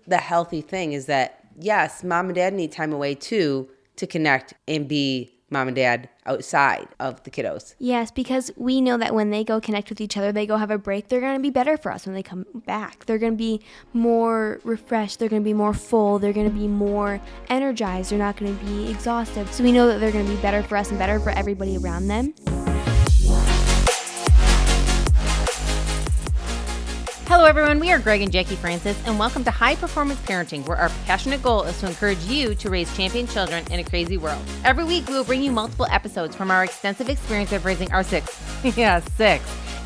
the healthy thing is that, yes, mom and dad need time away too to connect and be mom and dad outside of the kiddos. Yes, because we know that when they go connect with each other, they go have a break, they're going to be better for us when they come back. They're going to be more refreshed. They're going to be more full. They're going to be more energized. They're not going to be exhausted. So we know that they're going to be better for us and better for everybody around them. Hello everyone, we are Greg and Jacquie Francis, and welcome to High Performance Parenting, where our passionate goal is to encourage you to raise champion children in a crazy world. Every week we will bring you multiple episodes from our extensive experience of raising our six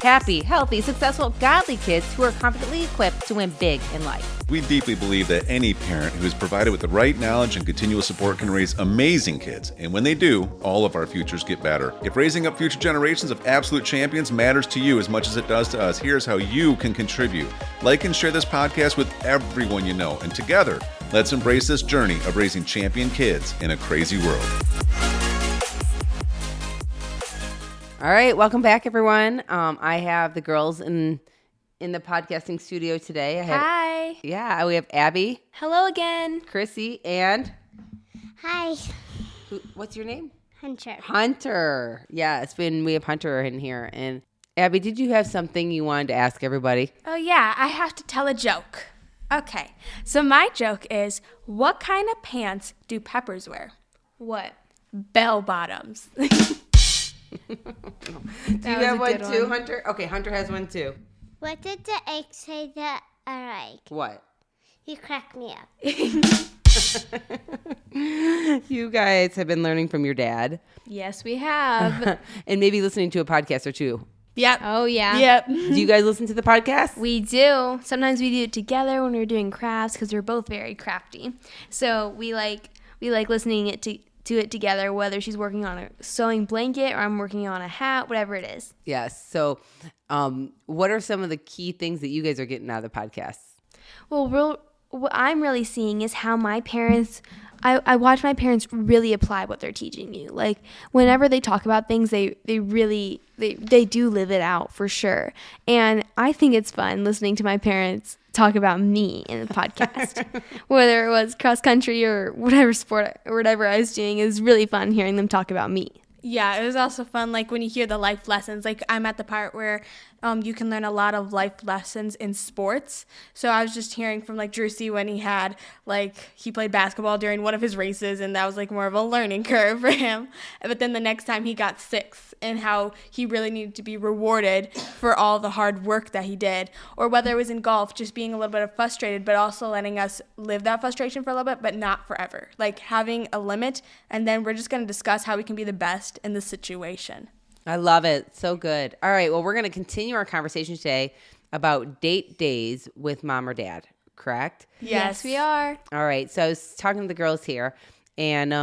happy, healthy, successful, godly kids who are confidently equipped to win big in life. We deeply believe that any parent who is provided with the right knowledge and continual support can raise amazing kids. And when they do, all of our futures get better. If raising up future generations of absolute champions matters to you as much as it does to us, here's how you can contribute. Like and share this podcast with everyone you know. And together, let's embrace this journey of raising champion kids in a crazy world. All right, welcome back, everyone. I have the girls in the podcasting studio today. Hi. Yeah, we have Abbie. Hello again. Crissy, and... Hi. What's your name? Hunter. Hunter. Yes, we have Hunter in here. And Abbie, did you have something you wanted to ask everybody? Oh, yeah, I have to tell a joke. Okay, so my joke is, what kind of pants do peppers wear? What? Bell bottoms. Do you have one too, Hunter? Okay, Hunter has one too. What did the egg say that I like? What? You crack me up. You guys have been learning from your dad. Yes, we have. And maybe listening to a podcast or two. Yep. Oh, yeah. Yep. Do you guys listen to the podcast? We do. Sometimes we do it together when we're doing crafts because we're both very crafty. So we like listening to it together, whether she's working on a sewing blanket or I'm working on a hat, whatever it is. Yes. So what are some of the key things that you guys are getting out of the podcast? Well, what I'm really seeing is how my parents, I watch my parents really apply what they're teaching you. Like whenever they talk about things, they do live it out for sure. And I think it's fun listening to my parents talk about me in the podcast, whether it was cross country or whatever sport or whatever I was doing. It was really fun hearing them talk about me. Yeah, it was also fun, like, when you hear the life lessons. Like, I'm at the part where you can learn a lot of life lessons in sports. So I was just hearing from, like, Drewsy when he had, like, he played basketball during one of his races, and that was, like, more of a learning curve for him. But then the next time he got sixth, and how he really needed to be rewarded for all the hard work that he did. Or whether it was in golf, just being a little bit frustrated, but also letting us live that frustration for a little bit, but not forever. Like, having a limit, and then we're just going to discuss how we can be the best in the situation. I love it. So good. All right. Well, we're going to continue our conversation today about date days with mom or dad, correct? Yes, we are. All right. So I was talking to the girls here, and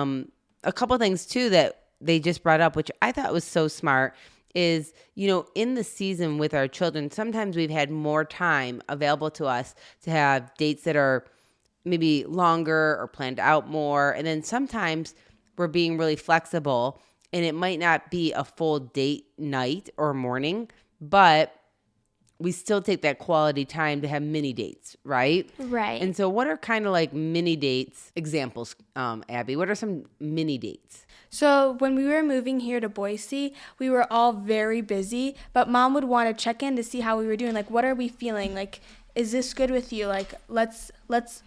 a couple of things, too, that they just brought up, which I thought was so smart, is, in the season with our children, sometimes we've had more time available to us to have dates that are maybe longer or planned out more. And then sometimes we're being really flexible, and it might not be a full date night or morning, but we still take that quality time to have mini dates, right? Right. And so what are kind of like mini dates examples, Abbie? What are some mini dates? So when we were moving here to Boise, we were all very busy, but Mom would want to check in to see how we were doing. Like, what are we feeling? Like, is this good with you? Like, let's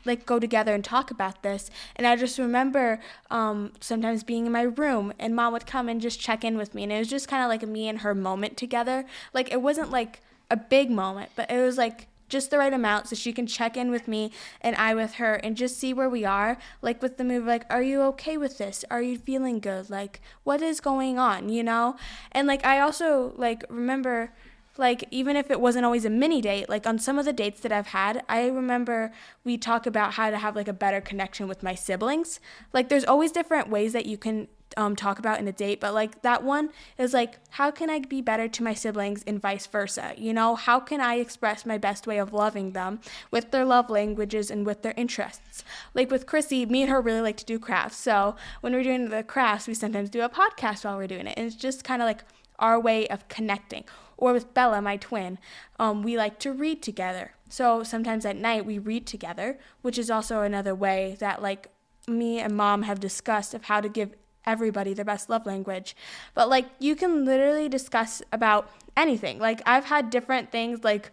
like go together and talk about this. And I just remember sometimes being in my room, and Mom would come and just check in with me. And it was just kind of like a me and her moment together. Like, it wasn't like a big moment, but it was like just the right amount so she can check in with me and I with her and just see where we are. Like with the move, like, are you okay with this? Are you feeling good? Like, what is going on, And like, I also like remember, like, even if it wasn't always a mini date, like on some of the dates that I've had, I remember we talk about how to have like a better connection with my siblings. Like, there's always different ways that you can talk about in a date, but like that one is like, how can I be better to my siblings and vice versa? How can I express my best way of loving them with their love languages and with their interests? Like with Crissy, me and her really like to do crafts. So when we're doing the crafts, we sometimes do a podcast while we're doing it. And it's just kind of like our way of connecting. or with Bella, my twin, we like to read together. So sometimes at night we read together, which is also another way that like me and mom have discussed of how to give everybody their best love language. But like you can literally discuss about anything. Like I've had different things, like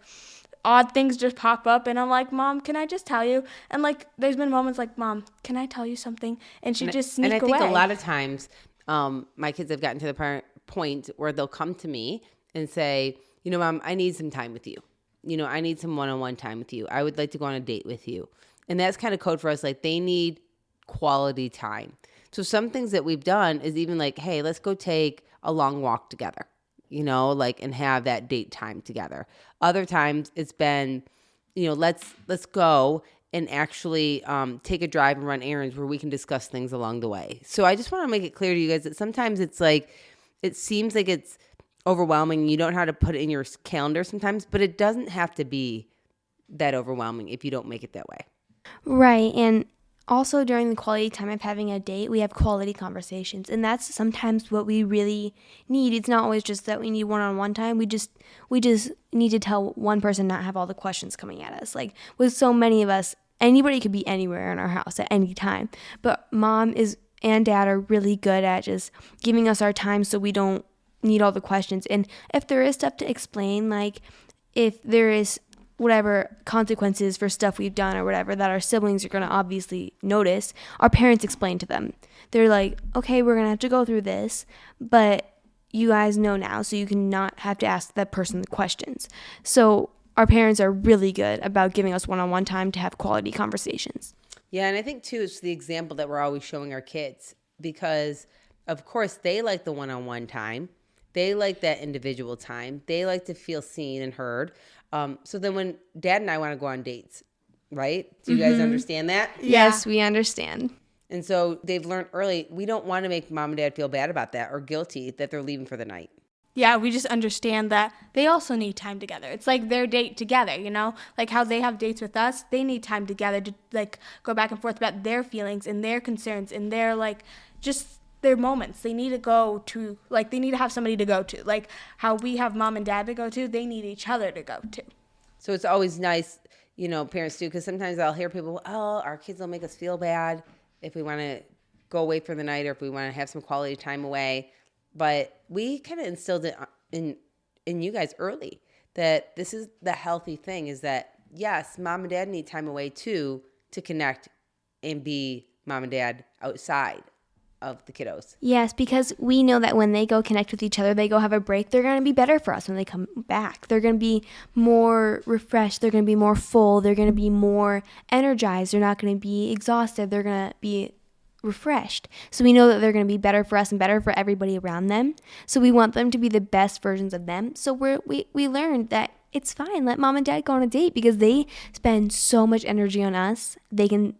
odd things just pop up and I'm like, Mom, can I just tell you? And like there's been moments like, Mom, can I tell you something? And she just sneak away. And I think a lot of times my kids have gotten to the point where they'll come to me and say, you know, Mom, I need some time with you. You know, I need some one-on-one time with you. I would like to go on a date with you. And that's kind of code for us. Like they need quality time. So some things that we've done is even like, hey, let's go take a long walk together, you know, like, and have that date time together. Other times it's been, you know, let's go and actually take a drive and run errands where we can discuss things along the way. So I just want to make it clear to you guys that sometimes it's like, it seems like it's overwhelming. You don't know how to put it in your calendar sometimes, but it doesn't have to be that overwhelming if you don't make it that way. Right. And also during the quality time of having a date, we have quality conversations. And that's sometimes what we really need. It's not always just that we need one-on-one time. We just need to tell one person not have all the questions coming at us. Like with so many of us, anybody could be anywhere in our house at any time. But mom and dad are really good at just giving us our time so we don't need all the questions. And if there is stuff to explain, like if there is whatever consequences for stuff we've done or whatever that our siblings are going to obviously notice, our parents explain to them. They're like, okay, we're going to have to go through this, but you guys know now, so you can not have to ask that person the questions. So our parents are really good about giving us one-on-one time to have quality conversations. Yeah, and I think too it's the example that we're always showing our kids because of course they like the one-on-one time. They like that individual time. They like to feel seen and heard. So then when dad and I want to go on dates, right? Do you guys understand that? Yes, we understand. And so they've learned early, we don't want to make mom and dad feel bad about that or guilty that they're leaving for the night. Yeah, we just understand that they also need time together. It's like their date together, you know? Like how they have dates with us, they need time together to like go back and forth about their feelings and their concerns and their like just their moments. They need to go to, like they need to have somebody to go to. Like how we have mom and dad to go to, they need each other to go to. So it's always nice, you know, parents do, because sometimes I'll hear people, oh, our kids will make us feel bad if we want to go away for the night or if we want to have some quality time away. But we kind of instilled it in you guys early that this is the healthy thing is that, yes, mom and dad need time away too to connect and be mom and dad outside of the kiddos. Yes, because we know that when they go connect with each other, they go have a break, they're going to be better for us when they come back. They're going to be more refreshed. They're going to be more full. They're going to be more energized. They're not going to be exhausted. They're going to be refreshed. So we know that they're going to be better for us and better for everybody around them. So we want them to be the best versions of them. So we learned that it's fine. Let mom and dad go on a date because they spend so much energy on us. They can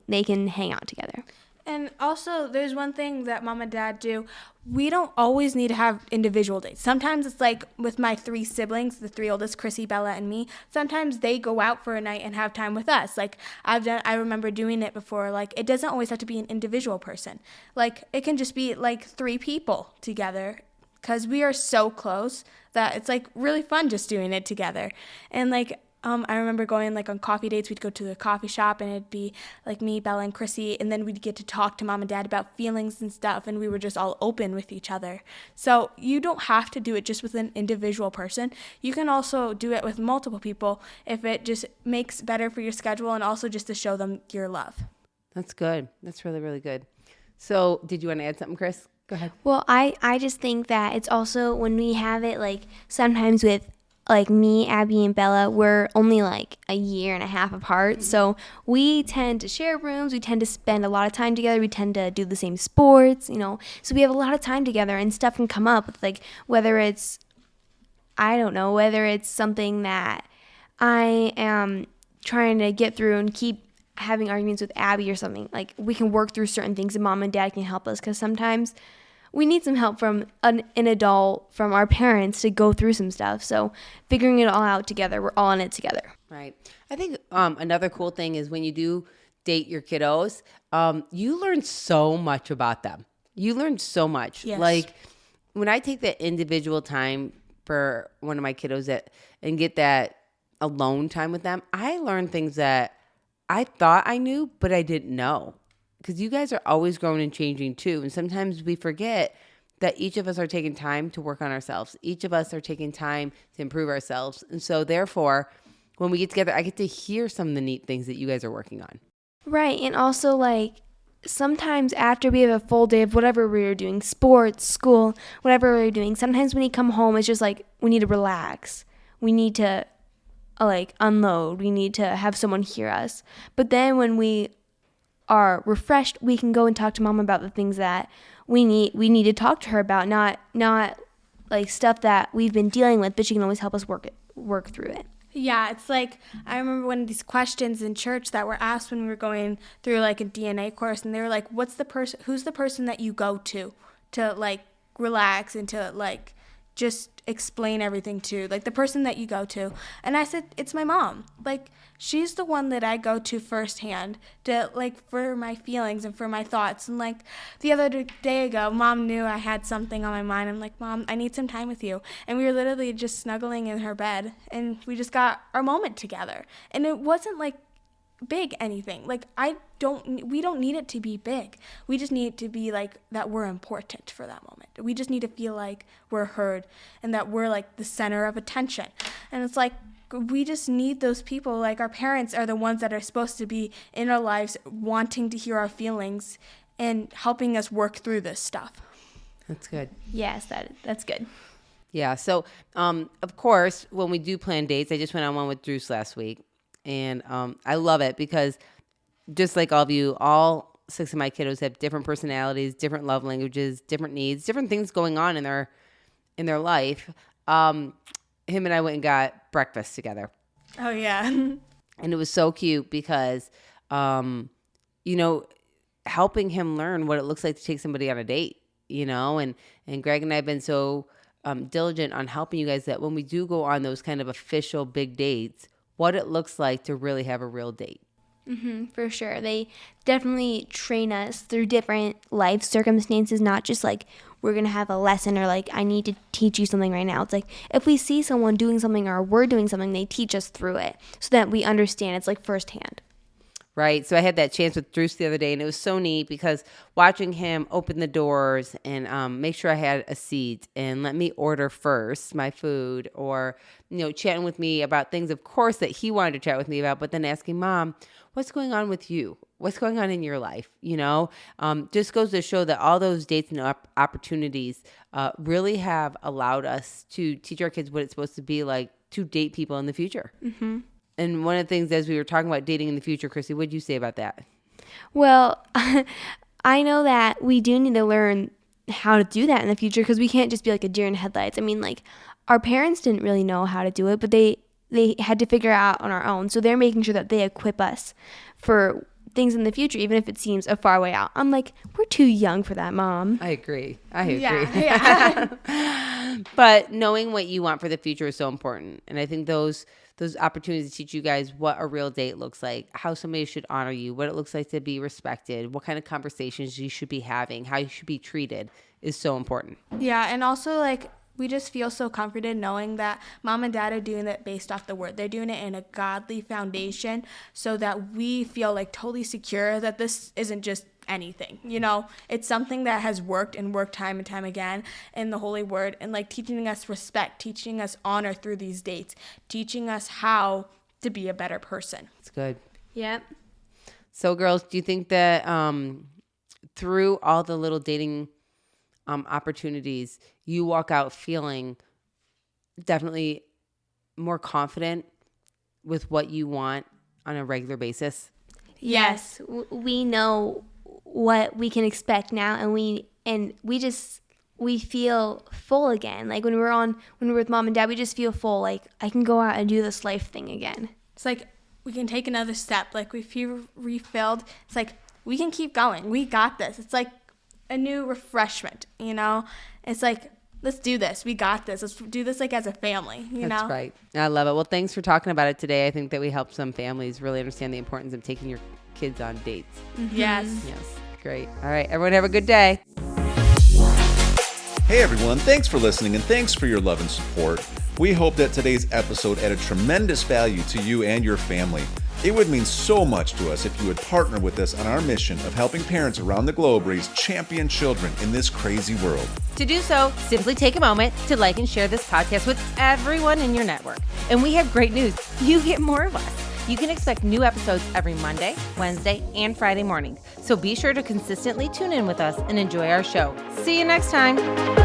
hang out together. And also, there's one thing that mom and dad do. We don't always need to have individual dates. Sometimes it's like with my 3 siblings, the 3 oldest, Crissy, Bella, and me. Sometimes they go out for a night and have time with us. Like I remember doing it before. Like it doesn't always have to be an individual person. Like it can just be like 3 people together because we are so close that it's like really fun just doing it together. And like I remember going like on coffee dates. We'd go to the coffee shop and it'd be like me, Bella, and Crissy, and then we'd get to talk to mom and dad about feelings and stuff, and we were just all open with each other. So you don't have to do it just with an individual person. You can also do it with multiple people if it just makes better for your schedule and also just to show them your love. That's good. That's really, really good. So did you want to add something, Chris? Go ahead. Well, I just think that it's also when we have it like sometimes with like me, Abbie, and Bella, we're only like a year and a half apart. So we tend to share rooms. We tend to spend a lot of time together. We tend to do the same sports, you know. So we have a lot of time together and stuff can come up with like whether it's, I don't know, whether it's something that I am trying to get through and keep having arguments with Abbie or something. Like we can work through certain things and mom and dad can help us because sometimes we need some help from an adult, from our parents to go through some stuff. So figuring it all out together, we're all in it together. Right. I think another cool thing is when you do date your kiddos, you learn so much about them. You learn so much. Yes. Like when I take that individual time for one of my kiddos and get that alone time with them, I learned things that I thought I knew, but I didn't know. Because you guys are always growing and changing too. And sometimes we forget that each of us are taking time to work on ourselves. Each of us are taking time to improve ourselves. And so therefore, when we get together, I get to hear some of the neat things that you guys are working on. Right. And also, like, sometimes after we have a full day of whatever we were doing, sports, school, whatever we were doing, sometimes when you come home, it's just like we need to relax. We need to, like, unload. We need to have someone hear us. But then when we are refreshed, we can go and talk to mom about the things that we need to talk to her about, not like stuff that we've been dealing with, but she can always help us work through it. Yeah, it's like I remember one of these questions in church that were asked when we were going through like a DNA course, and they were like, who's the person that you go to like relax and to like just explain everything to, like the person that you go to. And I said, it's my mom. Like, she's the one that I go to firsthand to, like, for my feelings and for my thoughts. And like the other day ago, mom knew I had something on my mind. I'm like, Mom, I need some time with you. And we were literally just snuggling in her bed, and we just got our moment together. And it wasn't like big anything. Like, we don't need it to be big. We just need it to be like that we're important for that moment. We just need to feel like we're heard and that we're like the center of attention. And it's like we just need those people. Like, our parents are the ones that are supposed to be in our lives, wanting to hear our feelings and helping us work through this stuff. That's good. Yes, that's good. Yeah. So, of course, when we do plan dates, I just went on one with Drews last week. And I love it because just like all of you, all 6 of my kiddos have different personalities, different love languages, different needs, different things going on in their life. Him and I went and got breakfast together. Oh, yeah. And it was so cute because, helping him learn what it looks like to take somebody on a date, and Greg and I have been so diligent on helping you guys that when we do go on those kind of official big dates, what it looks like to really have a real date. Mm-hmm, for sure. They definitely train us through different life circumstances, not just like we're going to have a lesson or like I need to teach you something right now. It's like if we see someone doing something or we're doing something, they teach us through it so that we understand. It's like firsthand. Right. So I had that chance with Drews the other day, and it was so neat because watching him open the doors and make sure I had a seat and let me order first my food, or, chatting with me about things, of course, that he wanted to chat with me about, but then asking, Mom, what's going on with you? What's going on in your life? Just goes to show that all those dates and opportunities really have allowed us to teach our kids what it's supposed to be like to date people in the future. Mm-hmm. And one of the things, as we were talking about dating in the future, Crissy, what did you say about that? Well, I know that we do need to learn how to do that in the future because we can't just be like a deer in headlights. I mean, like, our parents didn't really know how to do it, but they had to figure it out on our own. So they're making sure that they equip us for things in the future, even if it seems a far way out. I'm like, we're too young for that, Mom. I agree. Yeah. But knowing what you want for the future is so important. And I think those opportunities to teach you guys what a real date looks like, how somebody should honor you, what it looks like to be respected, what kind of conversations you should be having, how you should be treated is so important. Yeah, and also, like, we just feel so comforted knowing that Mom and Dad are doing it based off the word. They're doing it in a godly foundation so that we feel, like, totally secure that this isn't just anything, It's something that has worked and worked time and time again in the Holy Word, and like teaching us respect, teaching us honor through these dates, teaching us how to be a better person. It's good. Yep. So girls, do you think that through all the little dating opportunities, you walk out feeling definitely more confident with what you want on a regular basis? Yes. We know what we can expect now, and we feel full again. Like when we're with Mom and Dad, we just feel full. Like I can go out and do this life thing again. It's like we can take another step. Like we feel refilled. It's like we can keep going. We got this. It's like a new refreshment, It's like, let's do this. We got this. Let's do this like as a family, That's right. I love it. Well, thanks for talking about it today. I think that we helped some families really understand the importance of taking your kids on dates. Mm-hmm. Yes. Great. All right. Everyone have a good day. Hey everyone, thanks for listening and thanks for your love and support. We hope that today's episode added tremendous value to you and your family. It would mean so much to us if you would partner with us on our mission of helping parents around the globe raise champion children in this crazy world. To do so, simply take a moment to like and share this podcast with everyone in your network. And we have great news. You get more of us. You can expect new episodes every Monday, Wednesday, and Friday morning. So be sure to consistently tune in with us and enjoy our show. See you next time.